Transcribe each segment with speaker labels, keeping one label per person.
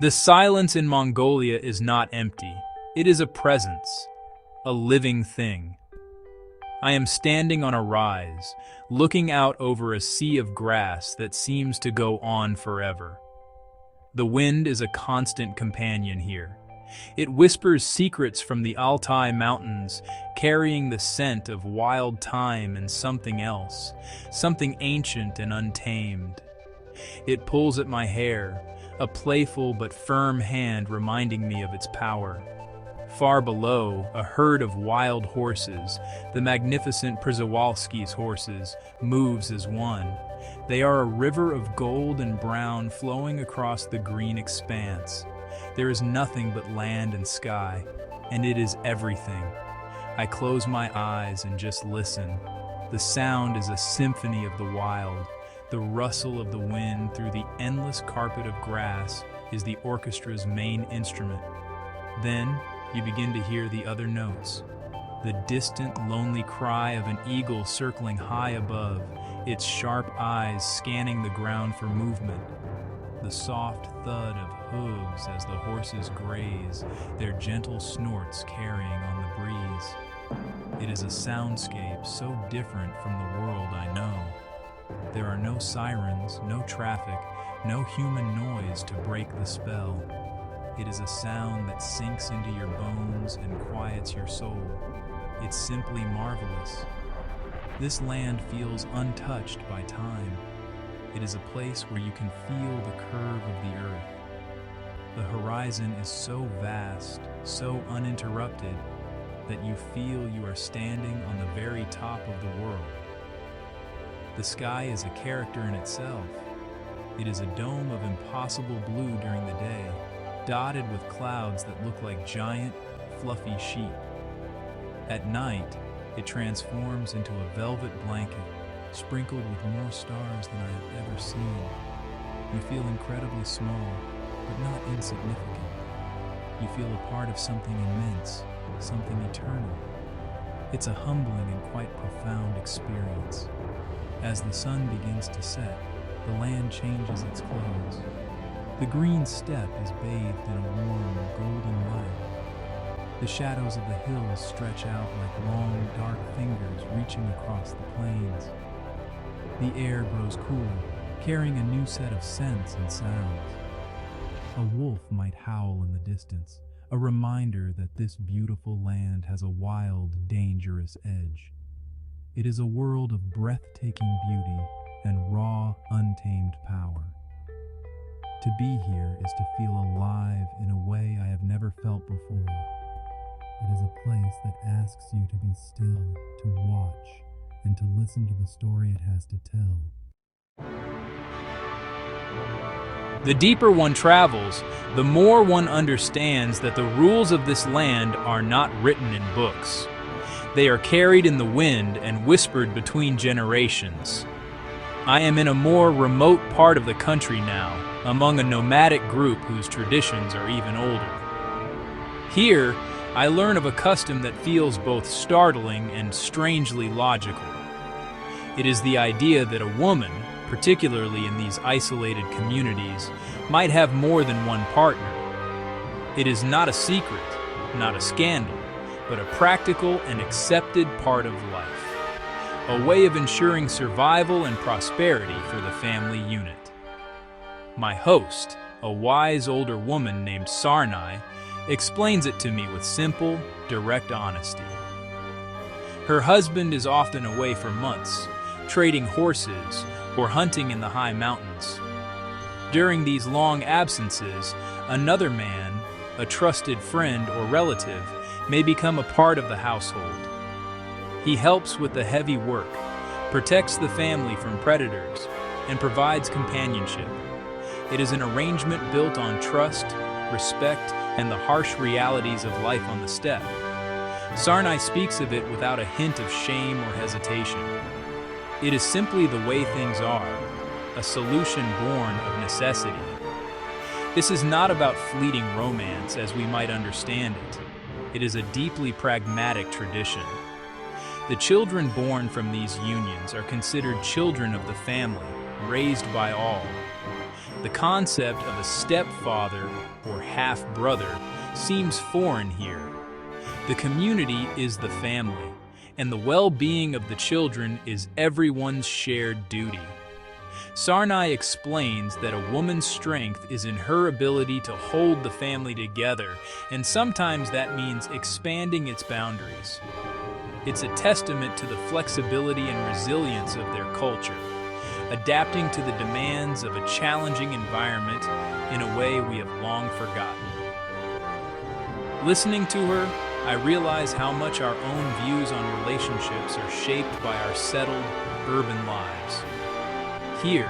Speaker 1: The silence in Mongolia is not empty. It is a presence, a living thing. I am standing on a rise, looking out over a sea of grass that seems to go on forever. The wind is a constant companion here. It whispers secrets from the Altai Mountains, carrying the scent of wild thyme and something else, something ancient and untamed. It pulls at my hair, a playful but firm hand reminding me of its power. Far below, a herd of wild horses, the magnificent Przewalski's horses, moves as one. They are a river of gold and brown flowing across the green expanse. There is nothing but land and sky, and it is everything. I close my eyes and just listen. The sound is a symphony of the wild. The rustle of the wind through the endless carpet of grass is the orchestra's main instrument. Then, you begin to hear the other notes. The distant, lonely cry of an eagle circling high above, its sharp eyes scanning the ground for movement. The soft thud of hooves as the horses graze, their gentle snorts carrying on the breeze. It is a soundscape so different from the world I know. There are no sirens, no traffic, no human noise to break the spell. It is a sound that sinks into your bones and quiets your soul. It's simply marvelous. This land feels untouched by time. It is a place where you can feel the curve of the earth. The horizon is so vast, so uninterrupted, that you feel you are standing on the very top of the world. The sky is a character in itself. It is a dome of impossible blue during the day, dotted with clouds that look like giant, fluffy sheep. At night, it transforms into a velvet blanket, sprinkled with more stars than I have ever seen. You feel incredibly small, but not insignificant. You feel a part of something immense, something eternal. It's a humbling and quite profound experience. As the sun begins to set, the land changes its clothes. The green steppe is bathed in a warm, golden light. The shadows of the hills stretch out like long, dark fingers reaching across the plains. The air grows cooler, carrying a new set of scents and sounds. A wolf might howl in the distance, a reminder that this beautiful land has a wild, dangerous edge. It is a world of breathtaking beauty and raw, untamed power. To be here is to feel alive in a way I have never felt before. It is a place that asks you to be still, to watch, and to listen to the story it has to tell. The deeper one travels, the more one understands that the rules of this land are not written in books. They are carried in the wind and whispered between generations. I am in a more remote part of the country now, among a nomadic group whose traditions are even older. Here, I learn of a custom that feels both startling and strangely logical. It is the idea that a woman, particularly in these isolated communities, might have more than one partner. It is not a secret, not a scandal, but a practical and accepted part of life. A way of ensuring survival and prosperity for the family unit. My host, a wise older woman named Sarnai, explains it to me with simple, direct honesty. Her husband is often away for months, trading horses or hunting in the high mountains. During these long absences, another man, a trusted friend or relative, may become a part of the household. He helps with the heavy work, protects the family from predators, and provides companionship. It is an arrangement built on trust, respect, and the harsh realities of life on the steppe. Sarnai speaks of it without a hint of shame or hesitation. It is simply the way things are, a solution born of necessity. This is not about fleeting romance as we might understand it. It is a deeply pragmatic tradition. The children born from these unions are considered children of the family, raised by all. The concept of a stepfather or half-brother seems foreign here. The community is the family, and the well-being of the children is everyone's shared duty. Sarnai explains that a woman's strength is in her ability to hold the family together, and sometimes that means expanding its boundaries. It's a testament to the flexibility and resilience of their culture, adapting to the demands of a challenging environment in a way we have long forgotten. Listening to her, I realize how much our own views on relationships are shaped by our settled, urban lives. Here,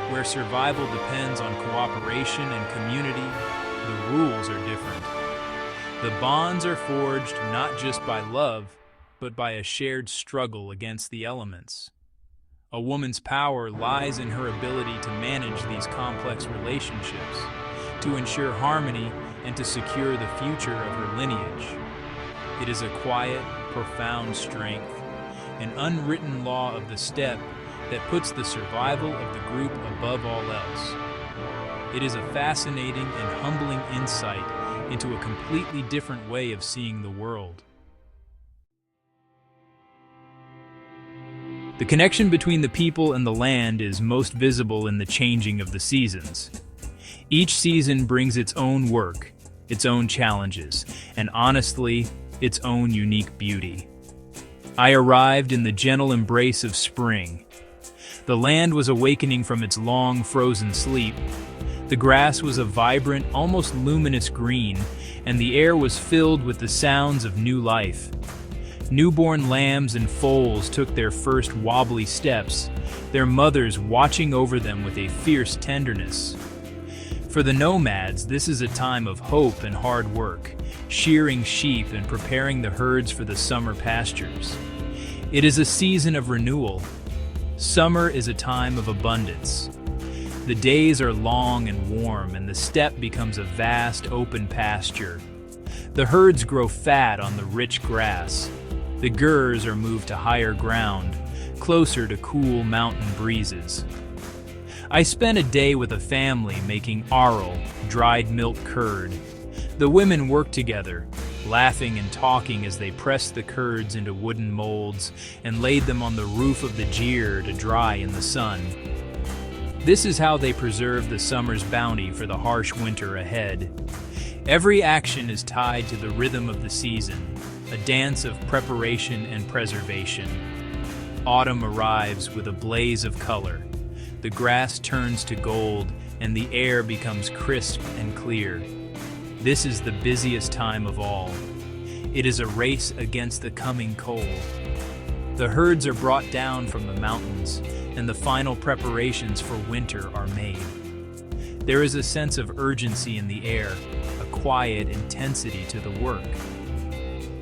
Speaker 1: where survival depends on cooperation and community, the rules are different. The bonds are forged not just by love, but by a shared struggle against the elements. A woman's power lies in her ability to manage these complex relationships, to ensure harmony and to secure the future of her lineage. It is a quiet, profound strength, an unwritten law of the steppe that puts the survival of the group above all else. It is a fascinating and humbling insight into a completely different way of seeing the world. The connection between the people and the land is most visible in the changing of the seasons. Each season brings its own work, its own challenges, and honestly, its own unique beauty. I arrived in the gentle embrace of spring. The land was awakening from its long, frozen sleep. The grass was a vibrant, almost luminous green, and the air was filled with the sounds of new life. Newborn lambs and foals took their first wobbly steps, their mothers watching over them with a fierce tenderness. For the nomads, this is a time of hope and hard work, shearing sheep and preparing the herds for the summer pastures. It is a season of renewal. Summer is a time of abundance. The days are long and warm, and the steppe becomes a vast open pasture. The herds grow fat on the rich grass. The gurs are moved to higher ground, closer to cool mountain breezes. I spent a day with a family making arl, dried milk curd. The women worked together, laughing and talking as they pressed the curds into wooden molds and laid them on the roof of the jeer to dry in the sun. This is how they preserve the summer's bounty for the harsh winter ahead. Every action is tied to the rhythm of the season, a dance of preparation and preservation. Autumn arrives with a blaze of color. The grass turns to gold and the air becomes crisp and clear. This is the busiest time of all. It is a race against the coming cold. The herds are brought down from the mountains, and the final preparations for winter are made. There is a sense of urgency in the air, a quiet intensity to the work.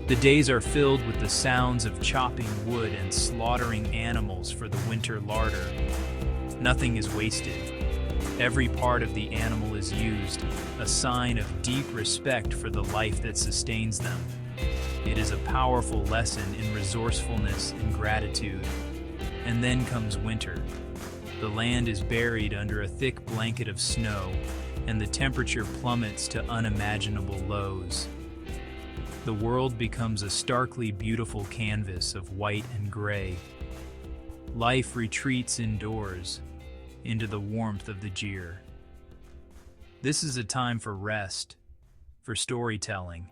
Speaker 1: The days are filled with the sounds of chopping wood and slaughtering animals for the winter larder. Nothing is wasted. Every part of the animal is used, a sign of deep respect for the life that sustains them. It is a powerful lesson in resourcefulness and gratitude. And then comes winter. The land is buried under a thick blanket of snow, and the temperature plummets to unimaginable lows. The world becomes a starkly beautiful canvas of white and gray. Life retreats indoors, into the warmth of the jeer. This is a time for rest, for storytelling,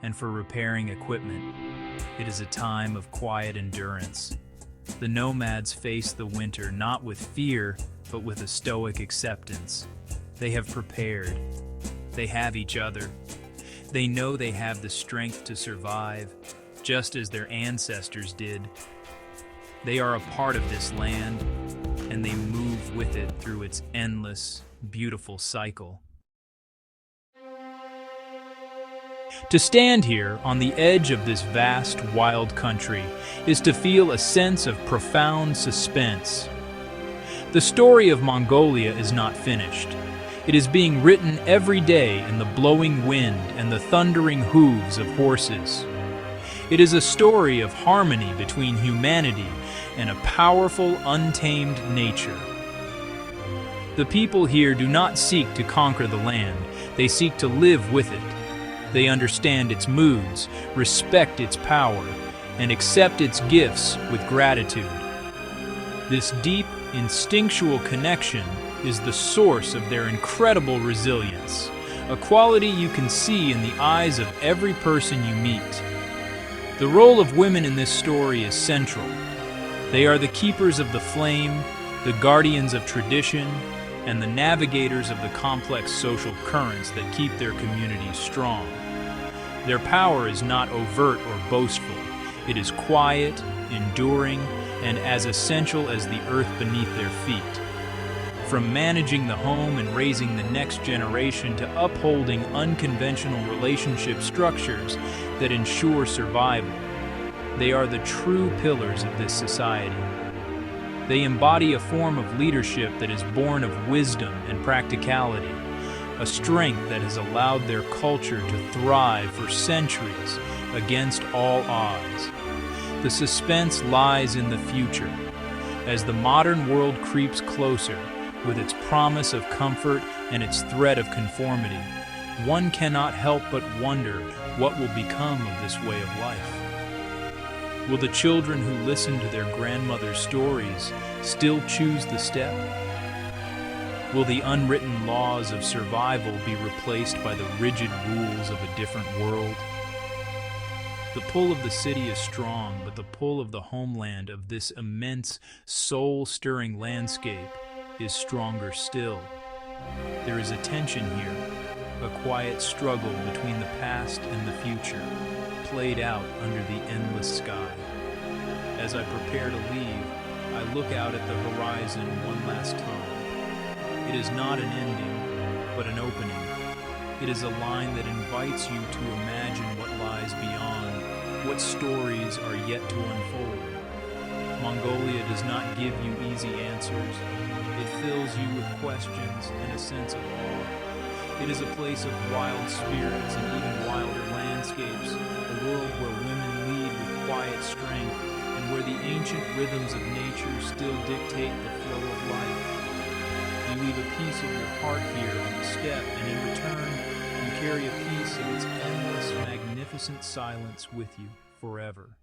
Speaker 1: and for repairing equipment. It is a time of quiet endurance. The nomads face the winter not with fear, but with a stoic acceptance. They have prepared. They have each other. They know they have the strength to survive, just as their ancestors did. They are a part of this land, and they move with it through its endless, beautiful cycle. To stand here on the edge of this vast, wild country is to feel a sense of profound suspense. The story of Mongolia is not finished. It is being written every day in the blowing wind and the thundering hooves of horses. It is a story of harmony between humanity and a powerful, untamed nature. The people here do not seek to conquer the land, they seek to live with it. They understand its moods, respect its power, and accept its gifts with gratitude. This deep, instinctual connection is the source of their incredible resilience, a quality you can see in the eyes of every person you meet. The role of women in this story is central. They are the keepers of the flame, the guardians of tradition, and the navigators of the complex social currents that keep their communities strong. Their power is not overt or boastful. It is quiet, enduring, and as essential as the earth beneath their feet. From managing the home and raising the next generation to upholding unconventional relationship structures that ensure survival, they are the true pillars of this society. They embody a form of leadership that is born of wisdom and practicality, a strength that has allowed their culture to thrive for centuries against all odds. The suspense lies in the future. As the modern world creeps closer, with its promise of comfort and its threat of conformity, one cannot help but wonder what will become of this way of life. Will the children who listen to their grandmother's stories still choose the step? Will the unwritten laws of survival be replaced by the rigid rules of a different world? The pull of the city is strong, but the pull of the homeland, of this immense, soul-stirring landscape, is stronger still. There is a tension here, a quiet struggle between the past and the future, played out under the endless sky. As I prepare to leave, I look out at the horizon one last time. It is not an ending, but an opening. It is a line that invites you to imagine what lies beyond, what stories are yet to unfold. Mongolia does not give you easy answers. It fills you with questions and a sense of awe. It is a place of wild spirits and even wilder landscapes, a world where women lead with quiet strength and where the ancient rhythms of nature still dictate the flow of life. You leave a piece of your heart here on the step, and in return, you carry a piece of its endless, magnificent silence with you forever.